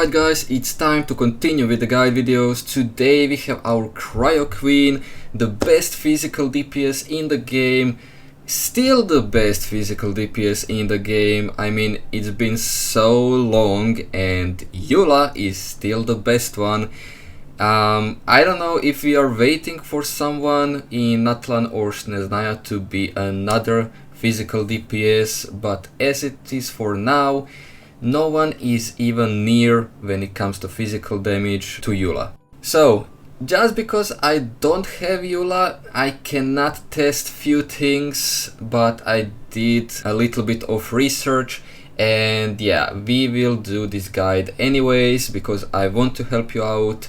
Alright guys, it's time to continue with the guide videos. Today we have our Cryo Queen, the best physical DPS in the game. Still the best physical DPS in the game. I mean, it's been so long and Eula is still the best one. I don't know if we are waiting for someone in Natlan or Snezhnaya to be another physical DPS, but as it is for now, no one is even near when it comes to physical damage to Eula. So, just because I don't have Eula, I cannot test few things, but I did a little bit of research, and yeah, we will do this guide anyways because I want to help you out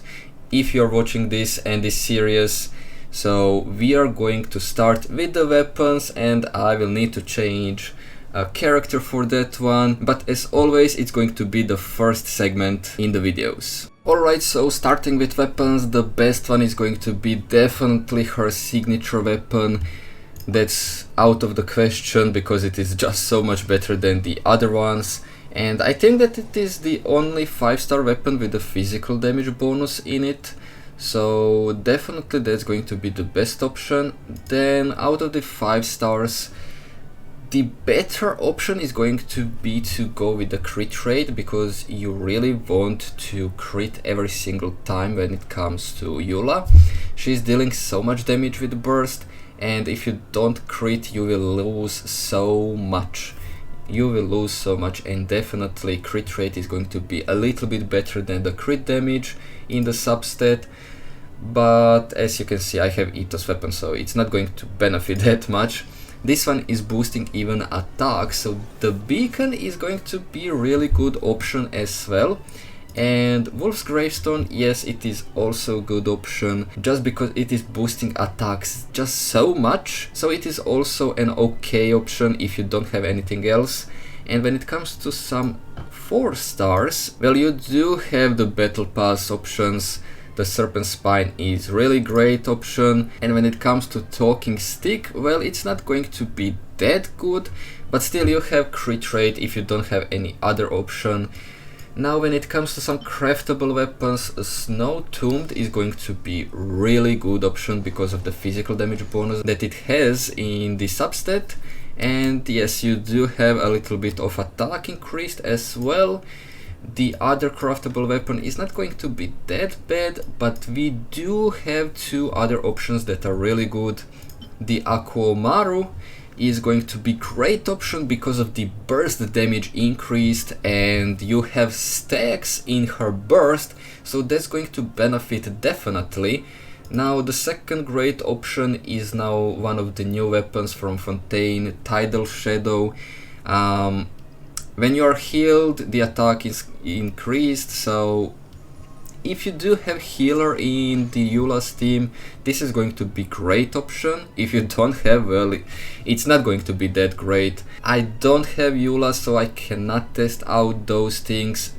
if you're watching this and is serious. So we are going to start with the weapons, and I will need to change a character for that one, but as always it's going to be the first segment in the videos. Alright, so starting with weapons, the best one is going to be definitely her signature weapon. That's out of the question because it is just so much better than the other ones, and I think that it is the only 5-star weapon with a physical damage bonus in it. So definitely that's going to be the best option. Then out of the 5 stars, the better option is going to be to go with the crit rate, because you really want to crit every single time when it comes to Eula. She's dealing so much damage with burst, and if you don't crit you will lose so much. And definitely crit rate is going to be a little bit better than the crit damage in the substat. But as you can see, I have Ethos weapon, so it's not going to benefit that much. This one is boosting even attack, so the beacon is going to be a really good option as well. And Wolf's Gravestone, yes, it is also a good option, just because it is boosting attacks just so much, so it is also an okay option if you don't have anything else. And when it comes to some 4 stars, well, you do have the Battle Pass options. The Serpent Spine is really great option, and when it comes to Talking Stick, well, it's not going to be that good, but still you have crit rate if you don't have any other option. Now when it comes to some craftable weapons, Snow Tombed is going to be really good option because of the physical damage bonus that it has in the substat, and yes, you do have a little bit of attack increased as well. The other craftable weapon is not going to be that bad, but we do have 2 other options that are really good. The Aquomaru is going to be great option because of the burst damage increased, and you have stacks in her burst, so that's going to benefit definitely. Now the second great option is now one of the new weapons from Fontaine, Tidal Shadow. When you are healed, the attack is increased, so if you do have healer in the Eula's team, this is going to be great option. If you don't have, well, it's not going to be that great. I don't have Eula, so I cannot test out those things.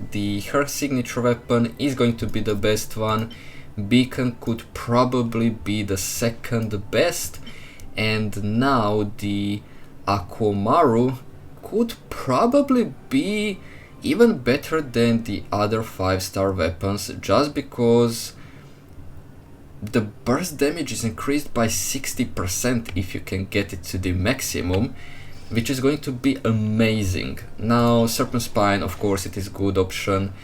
Her signature weapon is going to be the best one. Beacon could probably be the second best, and now the Aquomaru could probably be even better than the other 5-star weapons, just because the burst damage is increased by 60% if you can get it to the maximum, which is going to be amazing. Now Serpent Spine, of course, it is good option,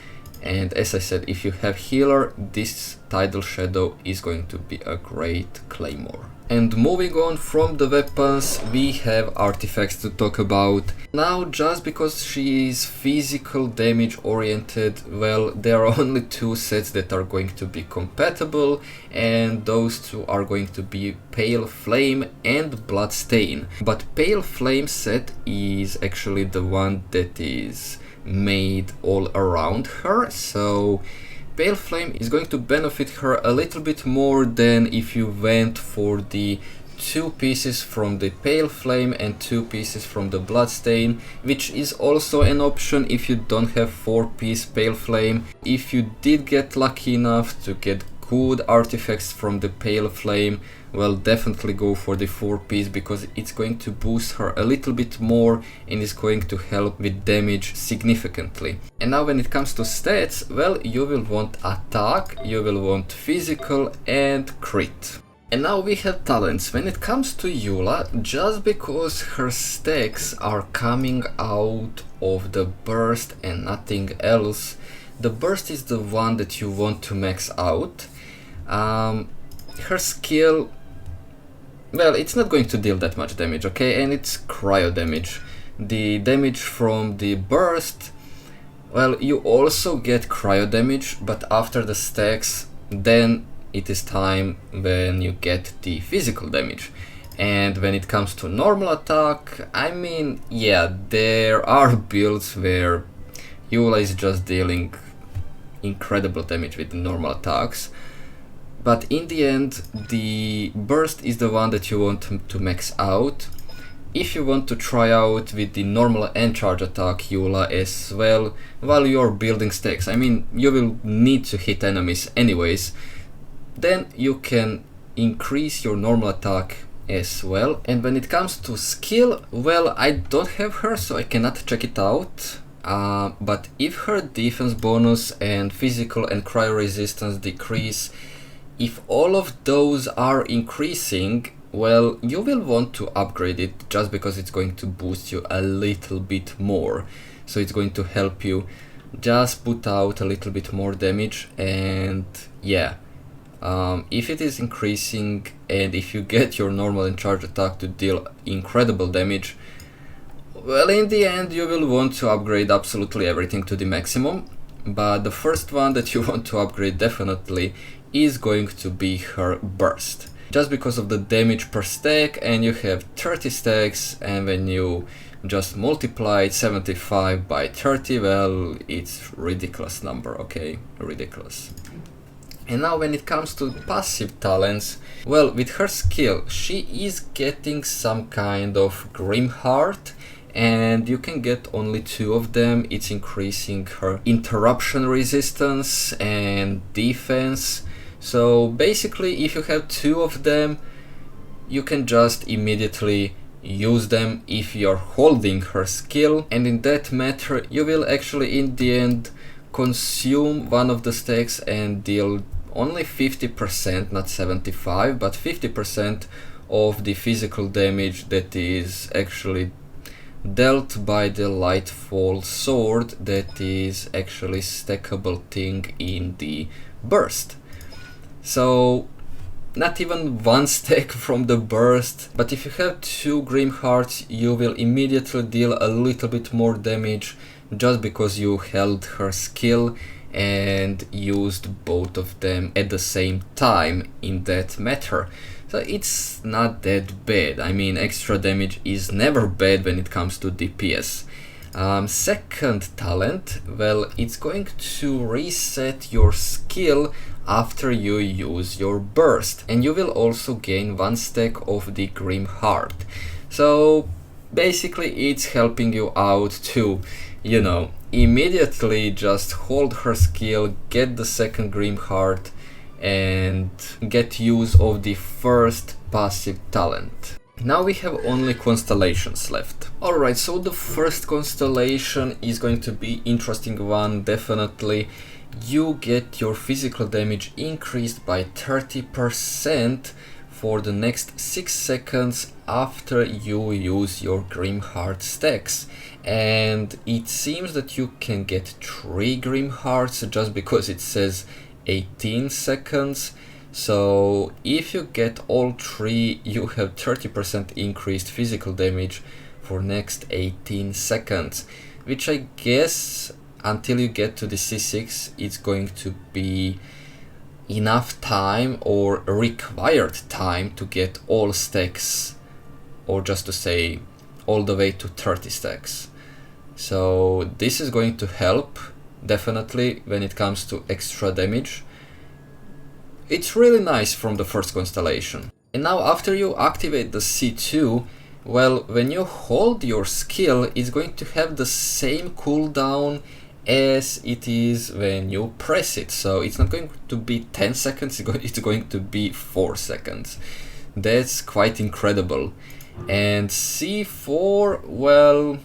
and as I said, if you have healer, this Tidal Shadow is going to be a great claymore. And moving on from the weapons, we have artifacts to talk about. Now, just because she is physical damage oriented, well, there are only 2 sets that are going to be compatible, and those 2 are going to be Pale Flame and Bloodstain. But Pale Flame set is actually the one that is made all around her, so Pale Flame is going to benefit her a little bit more than if you went for the 2 pieces from the Pale Flame and 2 pieces from the Bloodstain, which is also an option if you don't have 4-piece Pale Flame. If you did get lucky enough to get good artifacts from the Pale Flame, well, definitely go for the 4-piece because it's going to boost her a little bit more and is going to help with damage significantly. And now when it comes to stats, well, you will want attack, you will want physical and crit. And now we have talents. When it comes to Eula, just because her stacks are coming out of the burst and nothing else, the burst is the one that you want to max out. Her skill, well, it's not going to deal that much damage, okay, and it's cryo damage. The damage from the burst, well, you also get cryo damage, but after the stacks, then it is time when you get the physical damage. And when it comes to normal attack, I mean, yeah, there are builds where Eula is just dealing incredible damage with the normal attacks. But in the end, the burst is the one that you want to max out. If you want to try out with the normal and charge attack Eula as well, while you're building stacks, I mean, you will need to hit enemies anyways, then you can increase your normal attack as well. And when it comes to skill, well, I don't have her, so I cannot check it out. But if her defense bonus and physical and cryo resistance decrease, if all of those are increasing, well, you will want to upgrade it just because it's going to boost you a little bit more. So it's going to help you just put out a little bit more damage. And yeah, if it is increasing and if you get your normal and charge attack to deal incredible damage, well, in the end you will want to upgrade absolutely everything to the maximum. But the first one that you want to upgrade definitely is going to be her burst, just because of the damage per stack, and you have 30 stacks, and when you just multiply 75 by 30, well, it's ridiculous number, okay, ridiculous. And now when it comes to passive talents, well, with her skill, she is getting some kind of Grim Heart, and you can get only 2 of them. It's increasing her interruption resistance and defense. So basically, if you have 2 of them, you can just immediately use them if you're holding her skill, and in that matter you will actually in the end consume one of the stacks and deal only 50%, not 75, but 50% of the physical damage that is actually dealt by the Lightfall sword that is actually stackable thing in the burst. So not even 1 stack from the burst, but if you have 2 Grim Hearts, you will immediately deal a little bit more damage just because you held her skill and used both of them at the same time in that matter. So it's not that bad. I mean, extra damage is never bad when it comes to DPS. Second talent, well, it's going to reset your skill after you use your burst, and you will also gain 1 stack of the Grim Heart. So basically it's helping you out to, you know, immediately just hold her skill, get the second Grim Heart, and get use of the first passive talent. Now we have only constellations left. Alright, so the first constellation is going to be interesting one, definitely. You get your physical damage increased by 30% for the next 6 seconds after you use your Grim Heart stacks. And it seems that you can get 3 Grim Hearts just because it says 18 seconds. So if you get all 3, you have 30% increased physical damage for next 18 seconds, which I guess until you get to the C6 it's going to be enough time or required time to get all stacks, or just to say all the way to 30 stacks. So this is going to help definitely when it comes to extra damage. It's really nice from the first constellation. And now after you activate the C2, well, when you hold your skill, it's going to have the same cooldown as it is when you press it. So it's not going to be 10 seconds, it's going to be 4 seconds. That's quite incredible. And C4, well,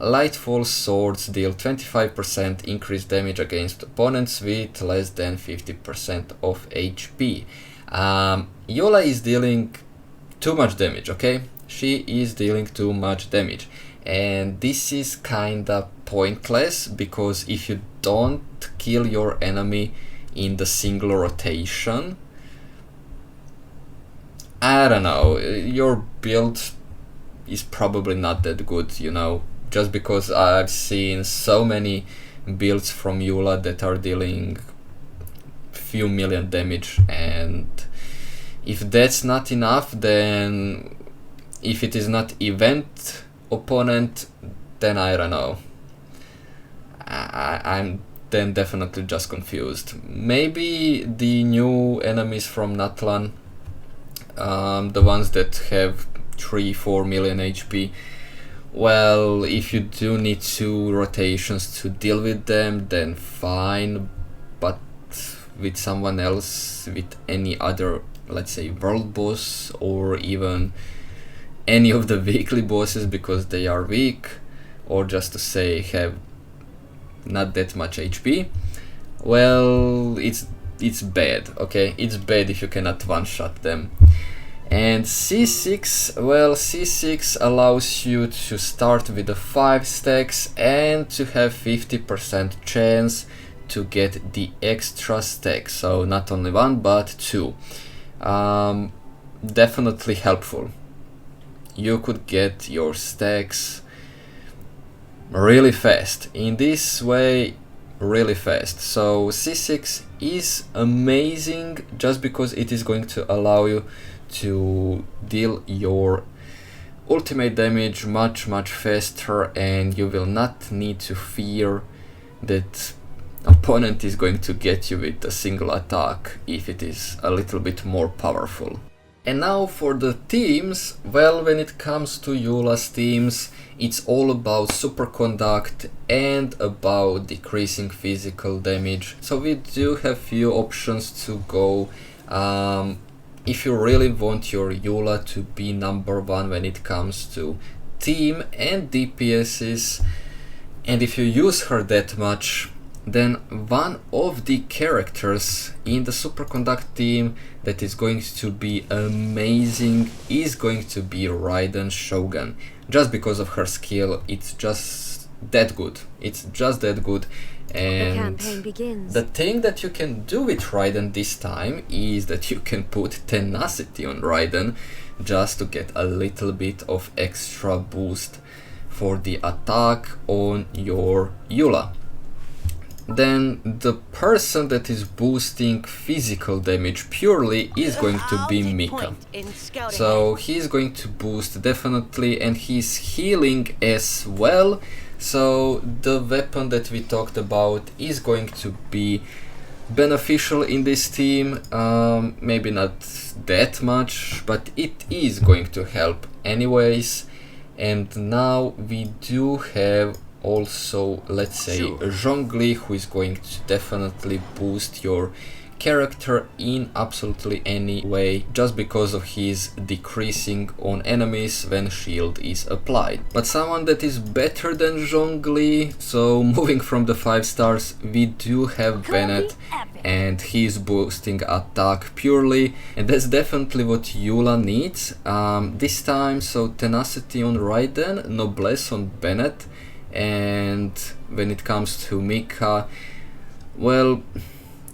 Lightfall swords deal 25% increased damage against opponents with less than 50% of HP. Eula is dealing too much damage, okay? She is dealing too much damage. And this is kinda pointless, because if you don't kill your enemy in the single rotation, I don't know, your build is probably not that good, you know, just because I've seen so many builds from Eula that are dealing few million damage, and if that's not enough, then if it is not event opponent, then I don't know. I'm then definitely just confused. Maybe the new enemies from Natlan, the ones that have 3-4 million HP, well, if you do need 2 rotations to deal with them, then fine, but with someone else, with any other, let's say, world boss, or even any of the weekly bosses because they are weak, or just to say have not that much HP, well, it's bad, okay? It's bad if you cannot one-shot them. And C6, well, C6 allows you to start with the 5 stacks and to have 50% chance to get the extra stack, so not only 1 but 2. Definitely helpful. You could get your stacks really fast, in this way really fast. So C6 is amazing just because it is going to allow you to deal your ultimate damage much faster, and you will not need to fear that opponent is going to get you with a single attack if it is a little bit more powerful. And now for the teams, well, when it comes to Eula's teams, it's all about superconduct and about decreasing physical damage. So we do have few options to go. If you really want your Eula to be number 1 when it comes to team and DPSs, and if you use her that much, then one of the characters in the superconduct team that is going to be amazing is going to be Raiden Shogun. Just because of her skill, it's just that good. It's just that good. And the thing that you can do with Raiden this time is that you can put tenacity on Raiden just to get a little bit of extra boost for the attack on your Eula. Then the person that is boosting physical damage purely is going to be Mika. So he's going to boost definitely, and he's healing as well. So the weapon that we talked about is going to be beneficial in this team, maybe not that much, but it is going to help anyways. And now we do have also, let's say, Zhongli, who is going to definitely boost your character in absolutely any way, just because of his decreasing on enemies when shield is applied. But someone that is better than Zhongli, so moving from the 5 stars, we do have Bennett, and he's boosting attack purely, and that's definitely what Eula needs this time. So tenacity on Raiden, noblesse on Bennett, and when it comes to Mika, well,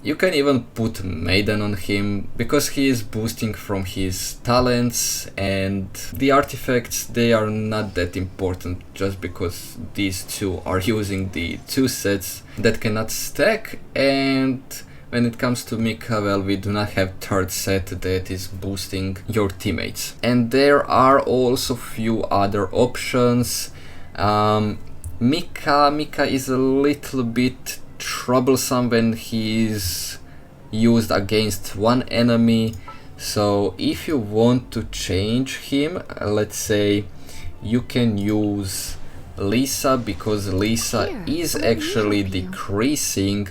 you can even put Maiden on him, because he is boosting from his talents, and the artifacts, they are not that important, just because these two are using the 2 sets that cannot stack. And when it comes to Mika, well, we do not have 3rd set that is boosting your teammates. And there are also few other options. Mika is a little bit troublesome when he is used against one enemy. So if you want to change him, let's say you can use Lisa, because Lisa is actually decreasing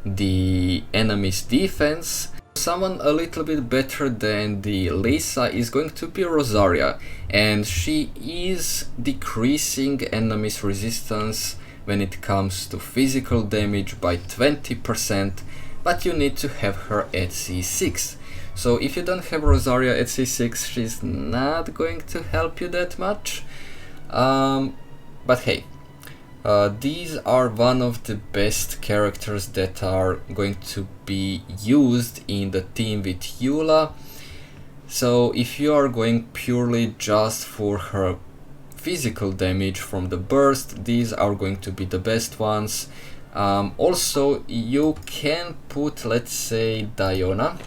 the enemy's defense. Someone a little bit better than the Lisa is going to be Rosaria, and she is decreasing enemy's resistance when it comes to physical damage by 20%, but you need to have her at C6. So if you don't have Rosaria at C6, she's not going to help you that much. But hey, these are one of the best characters that are going to be used in the team with Eula. So if you are going purely just for her physical damage from the burst, these are going to be the best ones. Also, you can put, let's say, Diona.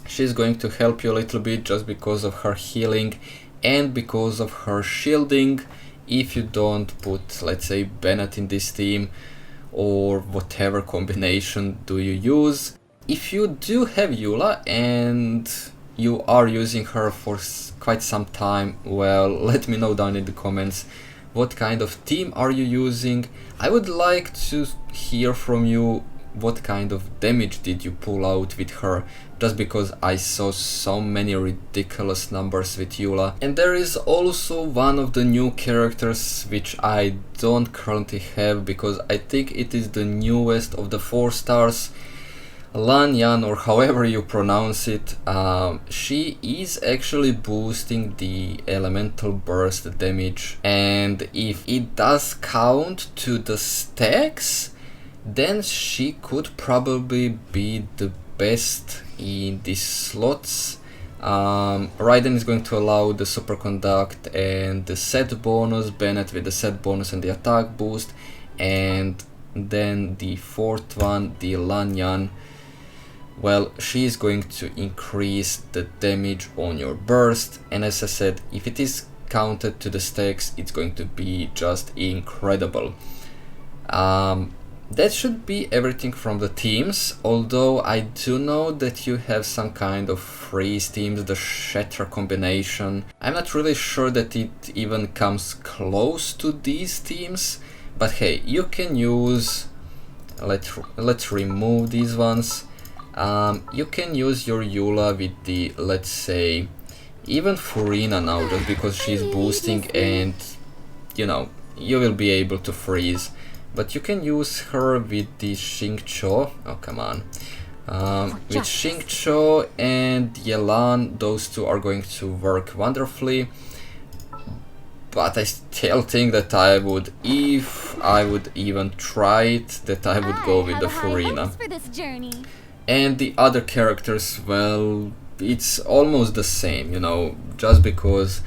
She's going to help you a little bit just because of her healing and because of her shielding. If you don't put, let's say, Bennett in this team, or whatever combination do you use. If you do have Eula and you are using her for quite some time, well, let me know down in the comments what kind of team are you using. I would like to hear from you what kind of damage did you pull out with her, just because I saw so many ridiculous numbers with Eula. And there is also one of the new characters which I don't currently have, because I think it is the newest of the 4 stars, Lanyan, or however you pronounce it. She is actually boosting the elemental burst damage, and if it does count to the stacks, then she could probably be the best in these slots. Raiden is going to allow the superconduct and the set bonus, Bennett with the set bonus and the attack boost, and then the 4th one, the Lanyan, well, she is going to increase the damage on your burst, and as I said, if it is counted to the stacks, it's going to be just incredible. That should be everything from the teams, although I do know that you have some kind of freeze teams, the Shatter combination. I'm not really sure that it even comes close to these teams, but hey, you can use, let's remove these ones. You can use your Eula with the, let's say, even Furina now, just because she's boosting and, you know, you will be able to freeze. But you can use her with the Xingqiu, oh come on, with Xingqiu and Yelan. Those two are going to work wonderfully. But I still think that I would, if I would even try it, that I would go with the Furina. And the other characters, well, it's almost the same, you know, just because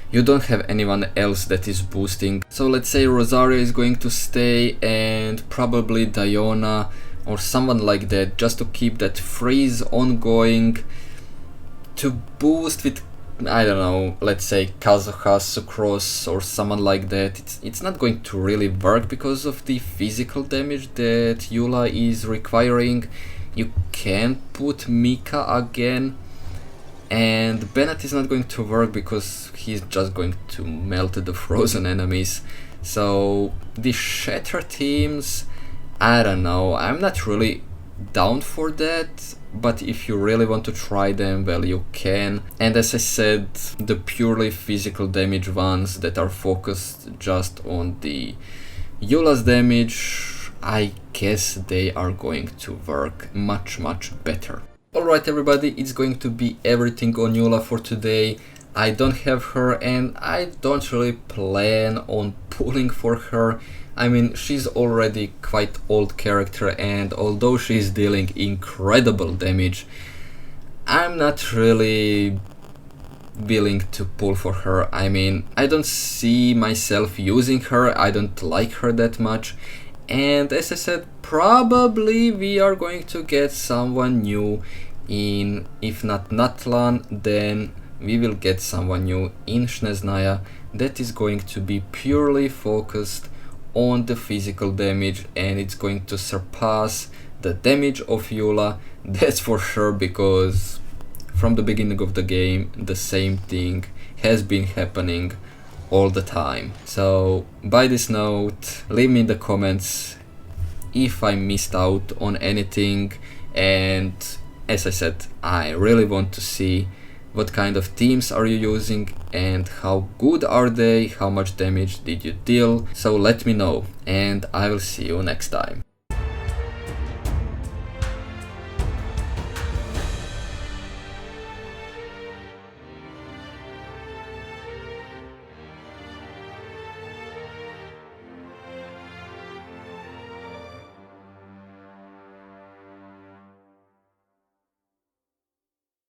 you don't have anyone else that is boosting. So let's say Rosaria is going to stay, and probably Diona or someone like that, just to keep that freeze ongoing, to boost with, I don't know, let's say Kazuha, Sucrose or someone like that. It's not going to really work because of the physical damage that Eula is requiring. You can put Mika again, and Bennett is not going to work because he's just going to melt the frozen enemies. So the Shatter teams, I don't know, I'm not really down for that, but if you really want to try them, well, you can. And as I said, the purely physical damage ones that are focused just on the Eula's damage, I guess they are going to work much better. Alright everybody, it's going to be everything on Eula for today. I don't have her and I don't really plan on pulling for her. I mean, she's already quite old character, and although she's dealing incredible damage, I'm not really willing to pull for her. I mean, I don't see myself using her, I don't like her that much. And as I said, probably we are going to get someone new in, if not Natlan, then we will get someone new in Snezhnaya that is going to be purely focused on the physical damage, and it's going to surpass the damage of Eula, that's for sure, because from the beginning of the game the same thing has been happening all the time. So by this note, leave me in the comments if I missed out on anything, and as I said, I really want to see what kind of teams are you using and how good are they, how much damage did you deal, so let me know and I will see you next time.